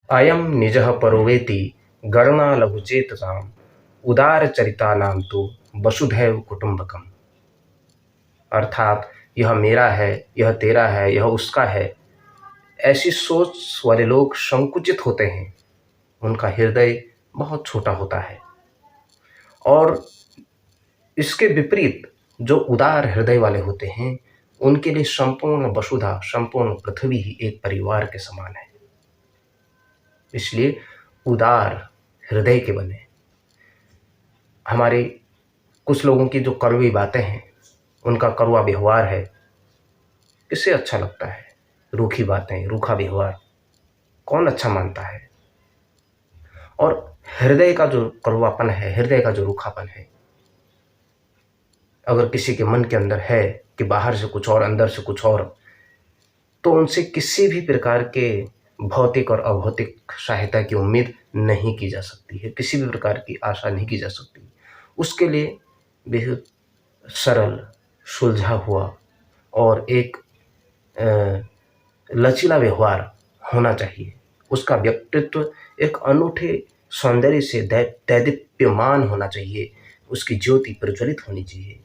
अयं निजः परो वेति गणना लघुचेतसाम् उदारचरितानां तो वसुधैव कुटुम्बकम्। अर्थात यह मेरा है, यह तेरा है, यह उसका है, ऐसी सोच वाले लोग संकुचित होते हैं। उनका हृदय बहुत छोटा होता है। और इसके विपरीत जो उदार हृदय वाले होते हैं, उनके लिए संपूर्ण वसुधा, संपूर्ण पृथ्वी ही एक परिवार के समान है। इसलिए उदार हृदय के बने। हमारे कुछ लोगों की जो कड़वी बातें हैं, उनका कड़वा व्यवहार है, किसे अच्छा लगता है? रूखी बातें, रूखा व्यवहार कौन अच्छा मानता है? और हृदय का जो कड़वापन है, हृदय का जो रूखापन है, अगर किसी के मन के अंदर है कि बाहर से कुछ और, अंदर से कुछ और, तो उनसे किसी भी प्रकार के भौतिक और अभौतिक सहायता की उम्मीद नहीं की जा सकती है, किसी भी प्रकार की आशा नहीं की जा सकती। उसके लिए बेहद सरल, सुलझा हुआ और एक लचीला व्यवहार होना चाहिए। उसका व्यक्तित्व एक अनूठे सौंदर्य से दैदीप्यमान होना चाहिए। उसकी ज्योति प्रज्वलित होनी चाहिए।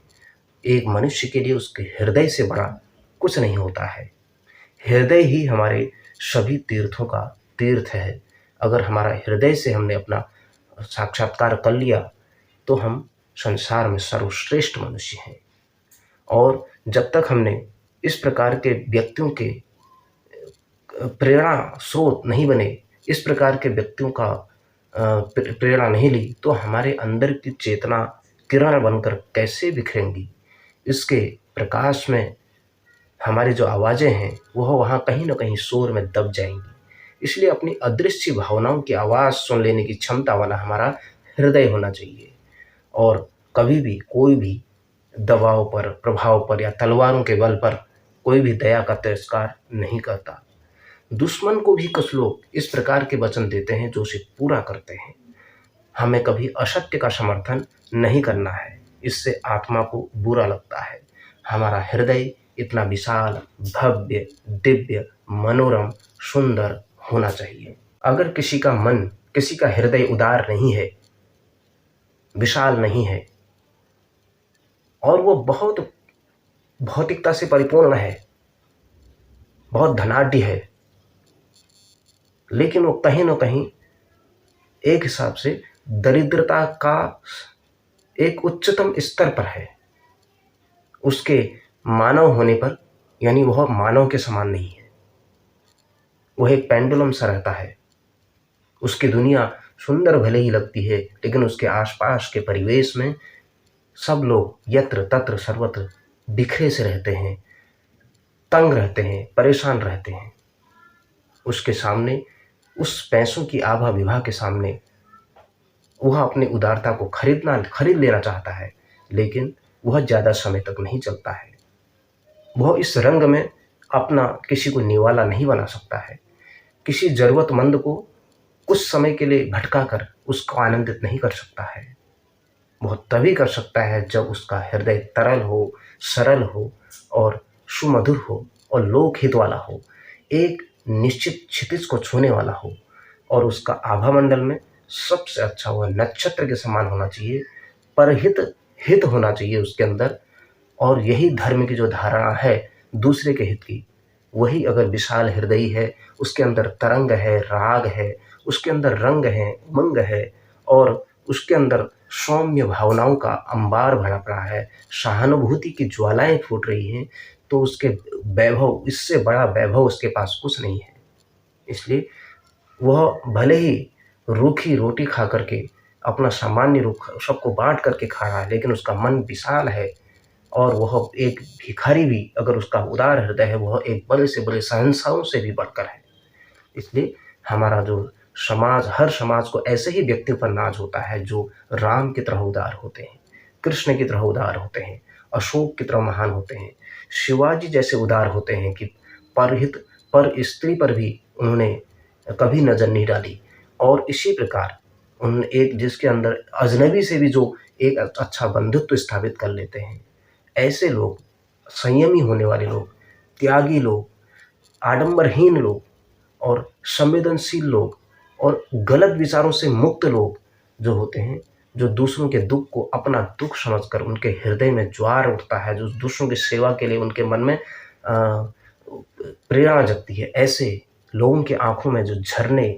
एक मनुष्य के लिए उसके हृदय से बड़ा कुछ नहीं होता है। हृदय ही हमारे सभी तीर्थों का तीर्थ है। अगर हमारा हृदय से हमने अपना साक्षात्कार कर लिया तो हम संसार में सर्वश्रेष्ठ मनुष्य हैं। और जब तक हमने इस प्रकार के व्यक्तियों के प्रेरणा स्रोत नहीं बने, इस प्रकार के व्यक्तियों का प्रेरणा नहीं ली, तो हमारे अंदर की चेतना किरण बनकर कैसे बिखरेंगी? इसके प्रकाश में हमारी जो आवाज़ें हैं वह वहाँ कहीं न कहीं शोर में दब जाएंगी। इसलिए अपनी अदृश्य भावनाओं की आवाज़ सुन लेने की क्षमता वाला हमारा हृदय होना चाहिए। और कभी भी कोई भी दबाव पर, प्रभाव पर या तलवारों के बल पर कोई भी दया का तिरस्कार नहीं करता। दुश्मन को भी कुछ लोग इस प्रकार के वचन देते हैं जो उसे पूरा करते हैं। हमें कभी असत्य का समर्थन नहीं करना है, इससे आत्मा को बुरा लगता है। हमारा हृदय इतना विशाल, भव्य, दिव्य, मनोरम, सुंदर होना चाहिए। अगर किसी का मन, किसी का हृदय उदार नहीं है, विशाल नहीं है और वो बहुत भौतिकता से परिपूर्ण है, बहुत धनाढ्य है, लेकिन वो कहीं न कहीं एक हिसाब से दरिद्रता का एक उच्चतम स्तर पर है। उसके मानव होने पर, यानी वह मानव के समान नहीं है। वह एक पेंडुलम सा रहता है। उसकी दुनिया सुंदर भले ही लगती है, लेकिन उसके आसपास के परिवेश में सब लोग यत्र तत्र सर्वत्र बिखरे से रहते हैं, तंग रहते हैं, परेशान रहते हैं। उसके सामने, उस पैसों की आभा विभा के सामने, वह अपनी उदारता को खरीद लेना चाहता है, लेकिन वह ज़्यादा समय तक नहीं चलता है। वह इस रंग में अपना किसी को निवाला नहीं बना सकता है। किसी ज़रूरतमंद को कुछ समय के लिए भटका कर उसको आनंदित नहीं कर सकता है। वह तभी कर सकता है जब उसका हृदय तरल हो, सरल हो और सुमधुर हो और लोकहित वाला हो, एक निश्चित क्षितिज को छूने वाला हो और उसका आभामंडल में सबसे अच्छा वह नक्षत्र के समान होना चाहिए, परहित हित होना चाहिए उसके अंदर। और यही धर्म की जो धारणा है दूसरे के हित की, वही अगर विशाल हृदयी है, उसके अंदर तरंग है, राग है, उसके अंदर रंग है, उमंग है और उसके अंदर सौम्य भावनाओं का अंबार भरा पड़ा है, सहानुभूति की ज्वालाएं फूट रही हैं, तो उसके वैभव, इससे बड़ा वैभव उसके पास कुछ नहीं है। इसलिए वह भले ही रूखी रोटी खा करके अपना सामान्य रूख सबको बांट करके खा रहा है, लेकिन उसका मन विशाल है और वह एक भिखारी भी, अगर उसका उदार हृदय है, वह एक बड़े से बड़े शहंशाहों से भी बढ़कर है। इसलिए हमारा जो समाज, हर समाज को ऐसे ही व्यक्ति पर नाज होता है जो राम की तरह उदार होते हैं, कृष्ण की तरह उदार होते हैं, अशोक की तरह महान होते हैं, शिवाजी जैसे उदार होते हैं कि परहित, पर स्त्री पर भी उन्होंने कभी नज़र नहीं डाली। और इसी प्रकार उन एक जिसके अंदर अजनबी से भी जो एक अच्छा बंधुत्व स्थापित कर लेते हैं, ऐसे लोग, संयमी होने वाले लोग, त्यागी लोग, आडंबरहीन लोग और संवेदनशील लोग और गलत विचारों से मुक्त लोग जो होते हैं, जो दूसरों के दुख को अपना दुख समझकर उनके हृदय में ज्वार उठता है, जो दूसरों की सेवा के लिए उनके मन में प्रेरणा जगती है, ऐसे लोगों की आंखों में जो झरने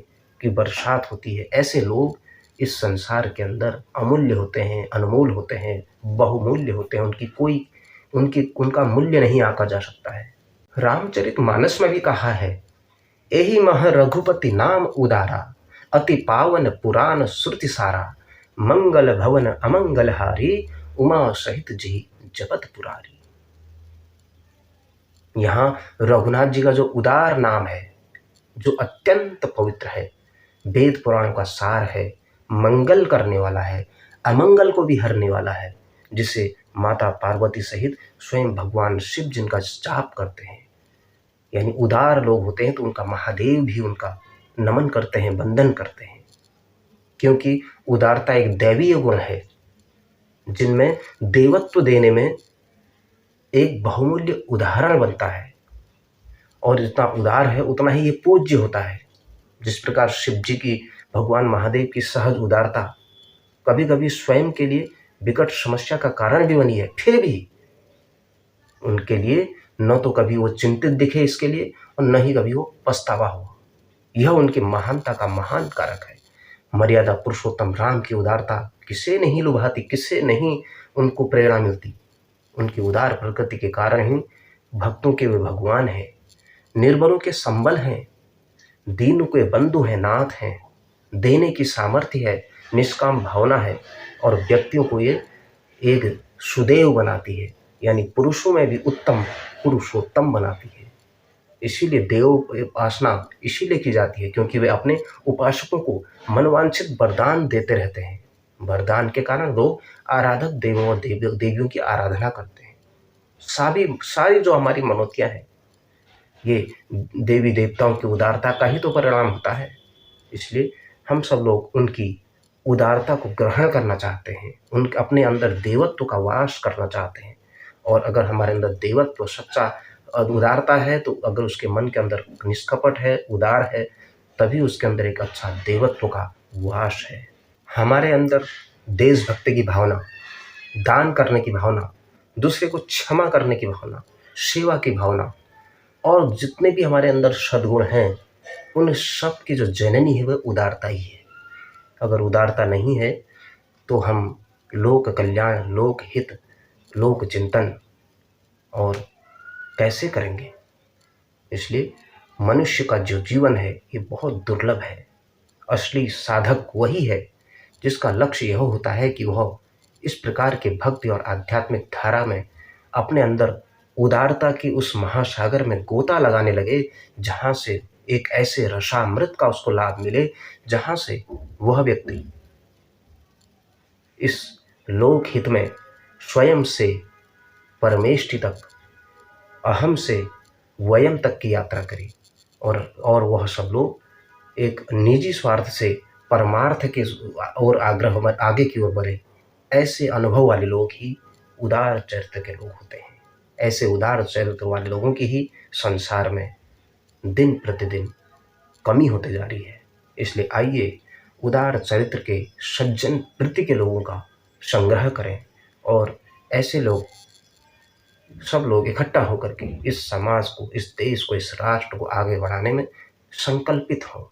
की बरसात होती है, ऐसे लोग इस संसार के अंदर अमूल्य होते हैं, अनमोल होते हैं, बहुमूल्य होते हैं। उनका मूल्य नहीं आंका जा सकता है। रामचरितमानस में भी कहा है, एहि मह रघुपति नाम उदारा, अति पावन पुराण श्रुति सारा, मंगल भवन अमंगल हारी, उमा सहित जी जपत पुरारी। यहाँ रघुनाथ जी का जो उदार नाम है, जो अत्यंत पवित्र है, वेद पुराणों का सार है, मंगल करने वाला है, अमंगल को भी हरने वाला है, जिसे माता पार्वती सहित स्वयं भगवान शिव जिनका जाप करते हैं, यानी उदार लोग होते हैं, तो उनका महादेव भी उनका नमन करते हैं, वंदन करते हैं, क्योंकि उदारता एक दैवीय गुण है, जिनमें देवत्व देने में एक बहुमूल्य उदाहरण बनता है। और जितना उदार है उतना ही ये पूज्य होता है। जिस प्रकार शिव जी की, भगवान महादेव की सहज उदारता कभी कभी स्वयं के लिए विकट समस्या का कारण भी बनी है, फिर भी उनके लिए न तो कभी वो चिंतित दिखे इसके लिए, और न ही कभी वो पछतावा हो। यह उनकी महानता का महान कारक है। मर्यादा पुरुषोत्तम राम की उदारता किसे नहीं लुभाती, किसे नहीं उनको प्रेरणा मिलती। उनकी उदार प्रकृति के कारण ही भक्तों के वे भगवान हैं, निर्बलों के संबल हैं, दीनों के बंधु हैं, नाथ हैं, देने की सामर्थ्य है, निष्काम भावना है, और व्यक्तियों को ये एक सुदेव बनाती है, यानी पुरुषों में भी उत्तम पुरुषोत्तम बनाती है। इसीलिए देव उपासना इसीलिए की जाती है क्योंकि वे अपने उपासकों को मनवांछित वरदान देते रहते हैं। वरदान के कारण लोग आराधक देवों और देवियों की आराधना करते हैं। सारी जो हमारी मनोतियाँ हैं, ये देवी देवताओं की उदारता का ही तो परिणाम होता है। इसलिए हम सब लोग उनकी उदारता को ग्रहण करना चाहते हैं, उनके अपने अंदर देवत्व का वास करना चाहते हैं। और अगर हमारे अंदर देवत्व, सच्चा उदारता है, तो अगर उसके मन के अंदर निष्कपट है, उदार है, तभी उसके अंदर एक अच्छा देवत्व का वास है। हमारे अंदर देशभक्ति की भावना, दान करने की भावना, दूसरे को क्षमा करने की भावना, सेवा की भावना, और जितने भी हमारे अंदर सद्गुण हैं, उन सब की जो जननी है वह उदारता ही है। अगर उदारता नहीं है तो हम लोक कल्याण, लोक हित, लोक चिंतन और कैसे करेंगे। इसलिए मनुष्य का जो जीवन है ये बहुत दुर्लभ है। असली साधक वही है जिसका लक्ष्य यह होता है कि वह इस प्रकार के भक्ति और आध्यात्मिक धारा में अपने अंदर उदारता की उस महासागर में गोता लगाने लगे, जहाँ से एक ऐसे रसामृत का उसको लाभ मिले, जहाँ से वह व्यक्ति इस लोक हित में स्वयं से परमेष्टि तक, अहम से वयम तक की यात्रा करे, और वह सब लोग एक निजी स्वार्थ से परमार्थ के और आगे की ओर बढ़े। ऐसे अनुभव वाले लोग ही उदार चरित्र के लोग होते हैं। ऐसे उदार चरित्र वाले लोगों की ही संसार में दिन प्रतिदिन कमी होते जा रही है। इसलिए आइए उदार चरित्र के, सज्जन वृत्ति के लोगों का संग्रह करें, और ऐसे लोग, सब लोग इकट्ठा होकर के इस समाज को, इस देश को, इस राष्ट्र को आगे बढ़ाने में संकल्पित हों।